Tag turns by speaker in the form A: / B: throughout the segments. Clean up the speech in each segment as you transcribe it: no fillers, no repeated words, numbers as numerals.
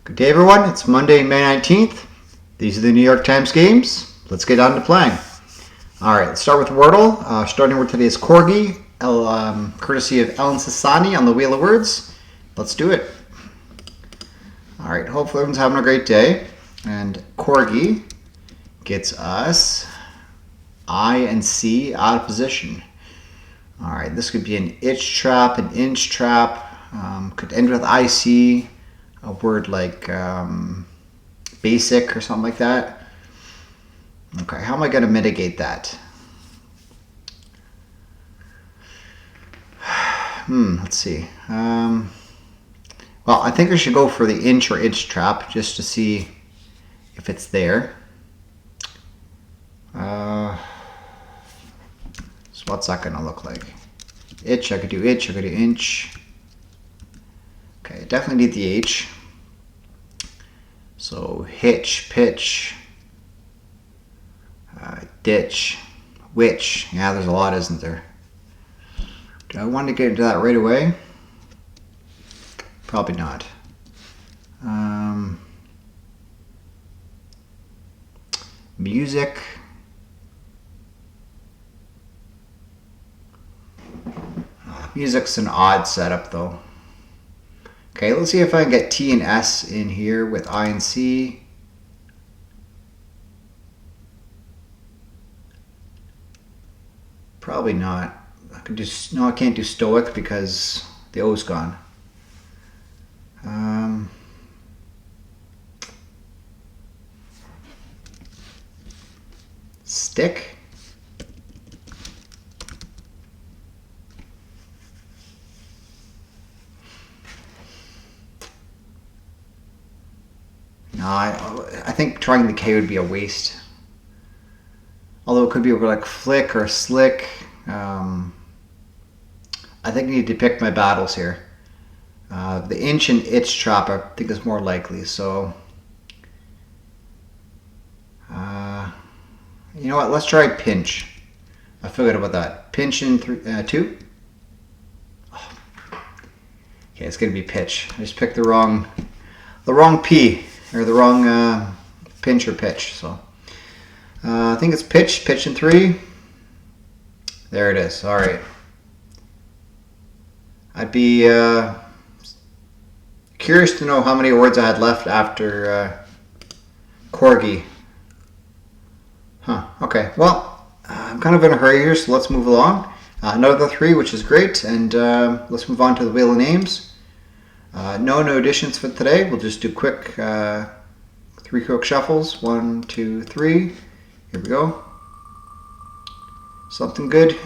A: Good day, everyone. It's Monday, May 19th. These are the New York Times games. Let's get on to playing. All right, let's start with Wordle. Starting with today's Corgi, courtesy of Ellen Sassani on the Wheel of Words. Let's do it. All right, hopefully everyone's having a great day. And Corgi gets us I and C out of position. All right, this could be an itch trap, an inch trap. Could end with IC, a word like basic or something like that. Okay, how am I going to mitigate that? Let's see. Well, I think I should go for the inch or itch trap just to see if it's there. So what's that going to look like? Itch, I could do itch, I could do inch. Okay, definitely need the H. So hitch, pitch, ditch, which. Yeah, there's a lot, isn't there? Do I want to get into that right away? Probably not. Music. Music's an odd setup though. Okay, let's see if I can get T and S in here with I and C. Probably not. I could just, no, I can't do stoic because the O's gone. Stick. No, I think trying the K would be a waste. Although it could be like flick or slick. I think I need to pick my battles here. The inch and itch trap I think is more likely. So, you know what? Let's try pinch. I figured about that. Pinch in 2. Oh. Okay, it's gonna be pitch. I just picked the wrong P. Or the wrong pinch or pitch. So I think it's pitch in 3. There it is. All right. I'd be curious to know how many words I had left after Corgi. Huh. Okay. Well, I'm kind of in a hurry here, so let's move along. Another 3, which is great, and let's move on to the Wheel of Names. No additions for today. We'll just do quick 3 quick shuffles. 1, 2, 3. Here we go. Something good.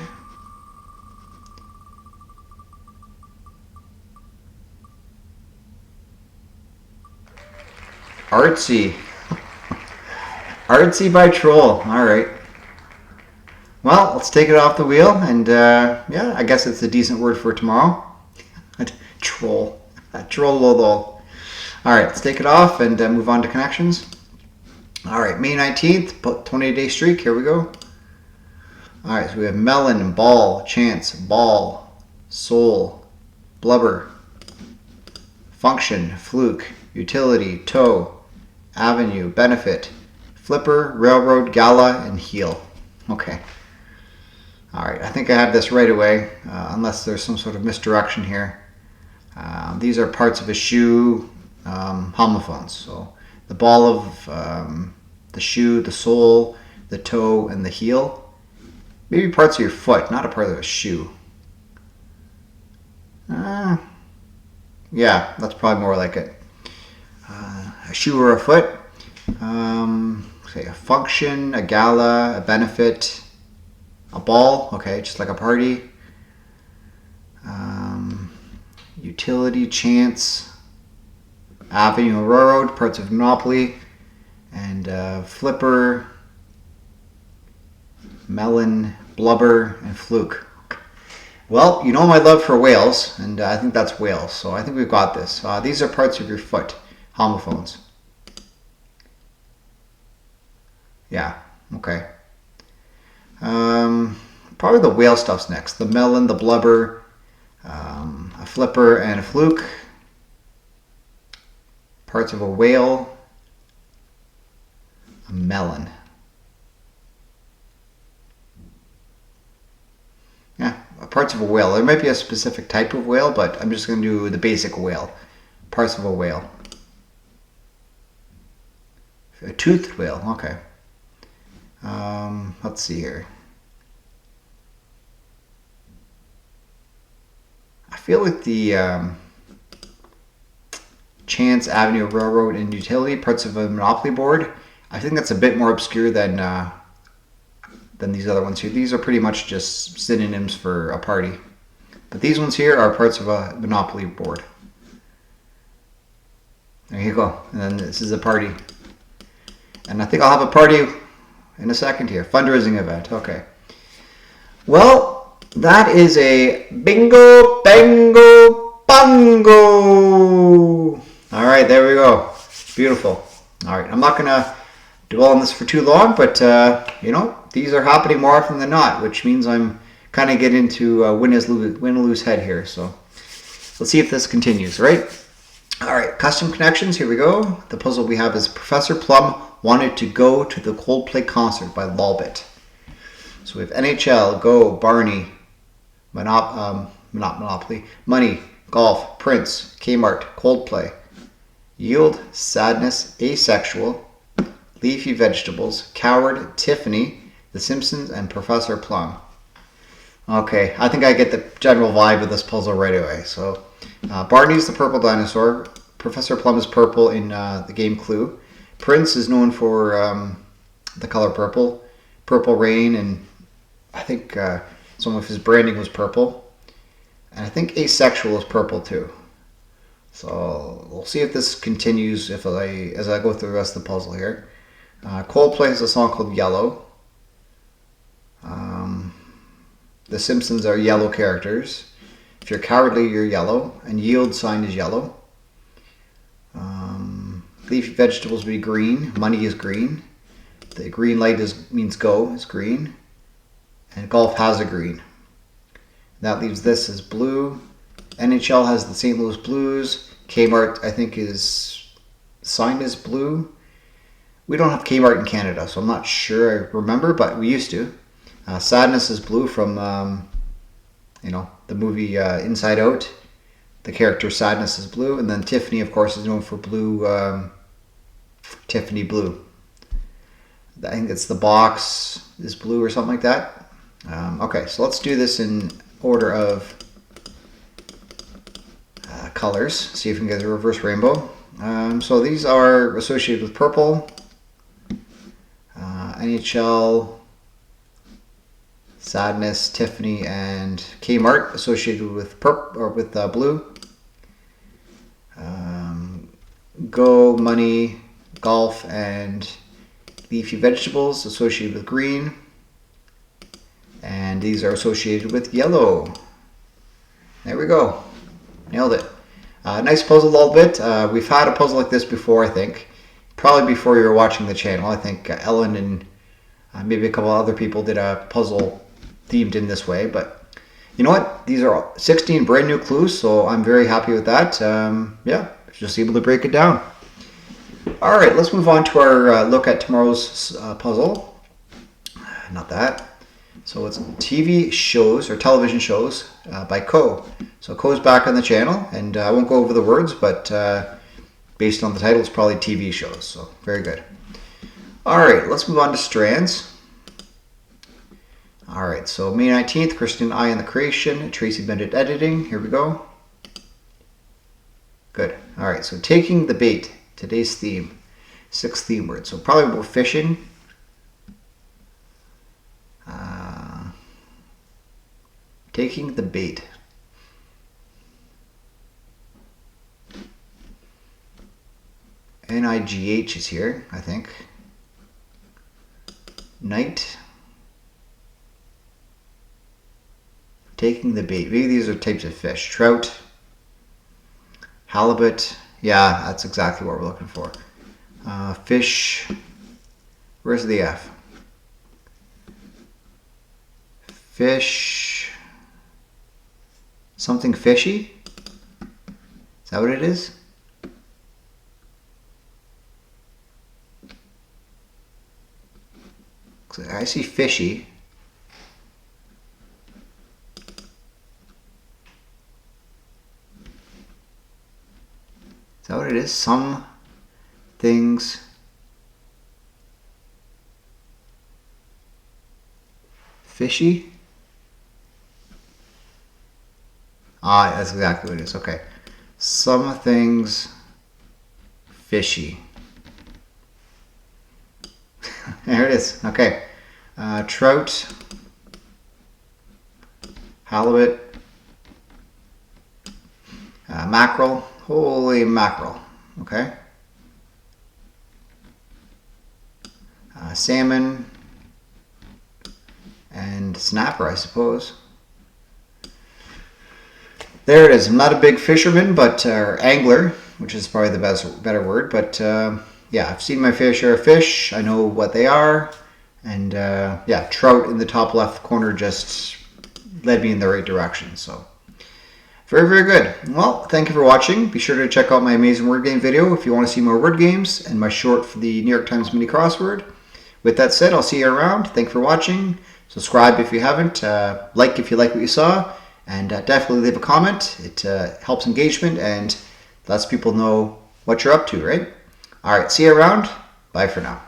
A: Artsy. Artsy by Troll. All right. Well, let's take it off the wheel, and yeah, I guess it's a decent word for tomorrow. Troll. Troll. All right, let's take it off and move on to connections. All right, May 19th, 20-day streak. Here we go. All right, so we have melon, ball, chance, ball, soul, blubber, function, fluke, utility, toe, avenue, benefit, flipper, railroad, gala, and heel. Okay. All right, I think I have this right away, unless there's some sort of misdirection here. These are parts of a shoe, homophones. So the ball of the shoe, the sole, the toe, and the heel. Maybe parts of your foot, not a part of a shoe. Yeah, that's probably more like it. A shoe or a foot. Say a function, a gala, a benefit, a ball. Okay, just like a party. Utility, chance, avenue, railroad, parts of Monopoly, and flipper, melon, blubber, and fluke. Well, you know my love for whales, and I think that's whales, so I think we've got this. These are parts of your foot, homophones. Yeah, okay. Probably the whale stuff's next. The melon, the blubber, a flipper, and a fluke. Parts of a whale. A melon. Yeah, parts of a whale. There might be a specific type of whale, but I'm just going to do the basic whale. Parts of a whale. A toothed whale, okay. Let's see here. I feel like the Chance Avenue Railroad and Utility, parts of a Monopoly board, I think that's a bit more obscure than these other ones here. These are pretty much just synonyms for a party. But these ones here are parts of a Monopoly board. There you go. And then this is a party. And I think I'll have a party in a second here. Fundraising event. Okay. Well, that is a bingo, bango, bongo. All right, there we go. Beautiful. All right, I'm not going to dwell on this for too long, but, you know, these are happening more often than not, which means I'm kind of getting into win or lose head here. So let's see if this continues, right? All right, custom connections, here we go. The puzzle we have is Professor Plum wanted to go to the Coldplay concert by Lolbit. So we have NHL, Go, Barney, Monopoly, Money, Golf, Prince, Kmart, Coldplay, Yield, Sadness, Asexual, Leafy Vegetables, Coward, Tiffany, The Simpsons, and Professor Plum. Okay, I think I get the general vibe of this puzzle right away. So Barney's the purple dinosaur. Professor Plum is purple in the game Clue. Prince is known for the color purple. Purple Rain, and I think some of his branding was purple. And I think Asexual is purple too. So we'll see if this continues as I go through the rest of the puzzle here. Coldplay has a song called Yellow. The Simpsons are yellow characters. If you're cowardly, you're yellow. And Yield sign is yellow. Leafy vegetables would be green. Money is green. The green light means go is green. And golf has a green. That leaves this as blue. NHL has the St. Louis Blues. Kmart, I think, is signed as blue. We don't have Kmart in Canada, so I'm not sure I remember, but we used to. Sadness is blue from, you know, the movie Inside Out. The character Sadness is blue. And then Tiffany, of course, is known for blue, Tiffany Blue. I think it's the box is blue or something like that. Okay, so let's do this in order of colors. See if we can get a reverse rainbow. So these are associated with purple. NHL, Sadness, Tiffany, and Kmart associated with purple or with blue. Go, Money, Golf, and Leafy Vegetables associated with green. And these are associated with yellow. There we go. Nailed it. Nice puzzle, Lolbit. We've had a puzzle like this before, I think. Probably before you were watching the channel. I think Ellen and maybe a couple other people did a puzzle themed in this way. But you know what? These are 16 brand new clues, so I'm very happy with that. Yeah, just able to break it down. All right, let's move on to our look at tomorrow's puzzle. Not that. So it's TV shows or television shows by Co. So Co's back on the channel, and I won't go over the words, but based on the title, it's probably TV shows. So very good. All right, let's move on to strands. All right, so May 19th, Kristen I in the creation, Tracy Bennett editing. Here we go. Good. All right, so taking the bait, today's theme, 6th theme word. So probably about fishing. Taking the bait. NIGH is here, I think. Night. Taking the bait. Maybe these are types of fish. Trout. Halibut. Yeah, that's exactly what we're looking for. Fish. Where's the F? Fish. Something fishy? Is that what it is? I see fishy. Is that what it is? Some things fishy? Ah, that's exactly what it is. Okay. Some things fishy. There it is. Okay. Trout, halibut, mackerel. Holy mackerel. Okay. Salmon and snapper, I suppose. There it is. I'm not a big fisherman, but or angler, which is probably the better word. But yeah, I've seen my fair share of fish. I know what they are, and yeah, trout in the top left corner just led me in the right direction. So very, very good. Well, thank you for watching. Be sure to check out my amazing word game video if you want to see more word games and my short for the New York Times Mini Crossword. With that said, I'll see you around. Thank you for watching. Subscribe if you haven't. Like if you like what you saw. And definitely leave a comment. It helps engagement and lets people know what you're up to, right? All right, see you around. Bye for now.